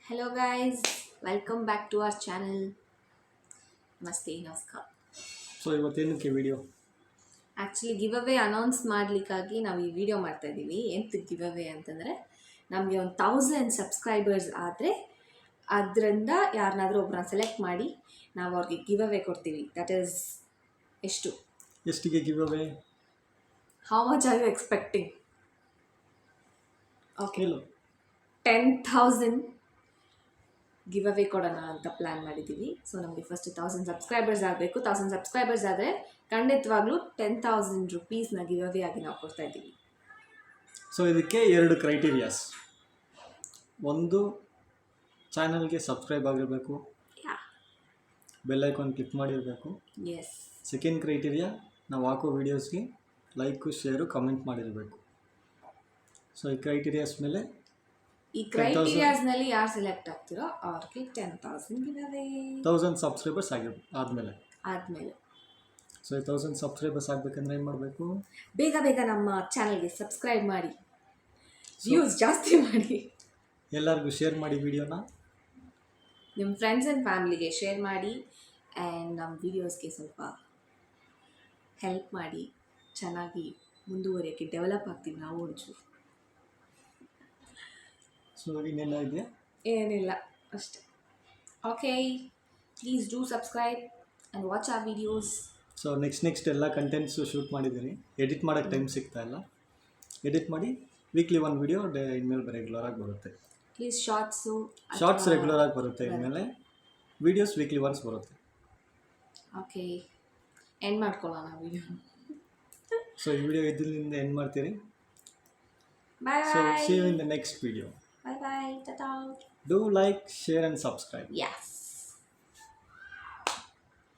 Hello guys, welcome back to our channel. ನಮಸ್ತೆ ನಮಸ್ಕಾರ. So ಇವತ್ತೇನಕ್ಕೆ video? Actually giveaway announce ಮಾಡಲಿಕ್ಕಾಗಿ ನಾವು ಈ ವಿಡಿಯೋ ಮಾಡ್ತಾ ಇದ್ದೀವಿ. ಎಂತಕ್ಕೆ ಗಿವ್ ಅವೇ ಅಂತಂದರೆ ನಮಗೆ ಒಂದು 1000 ಸಬ್ಸ್ಕ್ರೈಬರ್ಸ್ ಆದರೆ ಅದರಿಂದ ಯಾರನ್ನಾದರೂ ಒಬ್ಬರನ್ನ ಸೆಲೆಕ್ಟ್ ಮಾಡಿ ನಾವು ಅವ್ರಿಗೆ ಗಿವ್ ಅವೇ ಕೊಡ್ತೀವಿ. ದಟ್ ಈಸ್ ಎಷ್ಟಿಗೆ giveaway? How much are you expecting? Okay, ಹೇಳು. 10,000 ಗಿವ್ ಅವೇ ಕೊಡೋಣ ಅಂತ ಪ್ಲ್ಯಾನ್ ಮಾಡಿದ್ದೀವಿ. ಸೊ ನಮಗೆ ಫಸ್ಟ್ 1000 ಸಬ್ಸ್ಕ್ರೈಬರ್ಸ್ ಆಗಬೇಕು. 1000 ಸಬ್ಸ್ಕ್ರೈಬರ್ಸ್ ಆದರೆ ಖಂಡಿತವಾಗ್ಲೂ 10,000 ರುಪೀಸ್ನ ಗಿವ್ ಅವೇ ಆಗಿ ನಾವು ಕೊಡ್ತಾ ಇದ್ದೀವಿ. ಸೊ ಇದಕ್ಕೆ 2 ಕ್ರೈಟೀರಿಯಾಸ್. ಒಂದು, ಚಾನಲ್ಗೆ ಸಬ್ಸ್ಕ್ರೈಬ್ ಆಗಿರಬೇಕು, ಬೆಲ್ ಐಕಾನ್ ಕ್ಲಿಕ್ ಮಾಡಿರಬೇಕು. ಎಸ್. ಸೆಕೆಂಡ್ ಕ್ರೈಟೀರಿಯಾ, ನಾವು ಹಾಕೋ ವೀಡಿಯೋಸ್ಗೆ ಲೈಕು ಶೇರು ಕಮೆಂಟ್ ಮಾಡಿರಬೇಕು. ಸೊ ಈ ಕ್ರೈಟೀರಿಯಾಸ್ ಮೇಲೆ ಈ ಕ್ರೈಟೀರಿಯಾಸ್ನಲ್ಲಿ ಯಾರು ಸೆಲೆಕ್ಟ್ ಆಗ್ತಿರೋ ಅವ್ರಿಗೆ 10,000 ಗಿವ್ ಅವೇ. 1000 ಸಬ್ಸ್ಕ್ರೈಬರ್ಸ್ ಆದಮೇಲೆ ಸೊ ಈ 1000 ಸಬ್ಸ್ಕ್ರೈಬರ್ಸ್ ಆಗಬೇಕಂದ್ರೆ ಏನು ಮಾಡಬೇಕು? ಬೇಗ ಬೇಗ ನಮ್ಮ ಚಾನಲ್ಗೆ ಸಬ್ಸ್ಕ್ರೈಬ್ ಮಾಡಿ, ವ್ಯೂಸ್ ಜಾಸ್ತಿ ಮಾಡಿ, ಎಲ್ಲರಿಗೂ ಶೇರ್ ಮಾಡಿ ವಿಡಿಯೋನ. ನಿಮ್ಮ ಫ್ರೆಂಡ್ಸ್ ಆ್ಯಂಡ್ ಫ್ಯಾಮಿಲಿಗೆ ಶೇರ್ ಮಾಡಿ ಆ್ಯಂಡ್ ನಮ್ಮ ವೀಡಿಯೋಸ್ಗೆ ಸ್ವಲ್ಪ ಹೆಲ್ಪ್ ಮಾಡಿ. ಚೆನ್ನಾಗಿ ಮುಂದುವರಿಯೋಕ್ಕೆ ಡೆವಲಪ್ ಆಗ್ತೀವಿ ನಾವು ಒಂಚೂರು. ಸೊ ಇನ್ನೇನೋ ಇದೆಯಾ? ಏನಿಲ್ಲ, ಅಷ್ಟೇ. Okay, please do subscribe and watch our videos. So next ಎಲ್ಲ ಕಂಟೆಂಟ್ಸು ಶೂಟ್ ಮಾಡಿದ್ದೀನಿ. ಎಡಿಟ್ ಮಾಡೋಕ್ಕೆ ಟೈಮ್ ಸಿಗ್ತಾ ಇಲ್ಲ. ಎಡಿಟ್ ಮಾಡಿ ವೀಕ್ಲಿ 1 ವಿಡಿಯೋ ಇನ್ಮೇಲೆ ರೆಗ್ಯುಲರಾಗಿ ಬರುತ್ತೆ. ಪ್ಲೀಸ್ ಶಾರ್ಟ್ಸ್ ರೆಗ್ಯುಲರಾಗಿ ಬರುತ್ತೆ. ಇನ್ಮೇಲೆ ವೀಡಿಯೋಸ್ ವೀಕ್ಲಿ ಒನ್ಸ್ ಬರುತ್ತೆ. ಓಕೆ, ಎಂಡ್ ಮಾಡ್ಕೊಳ್ಳೋಣ ವಿಡಿಯೋ. ಸೊ ಈ ವಿಡಿಯೋ ಇದರಿಂದ ಎಂಡ್ ಮಾಡ್ತೀರಿ. Bye so bye. see you in the next video. Bye bye. Ta-ta. Do like, share and subscribe. Yes.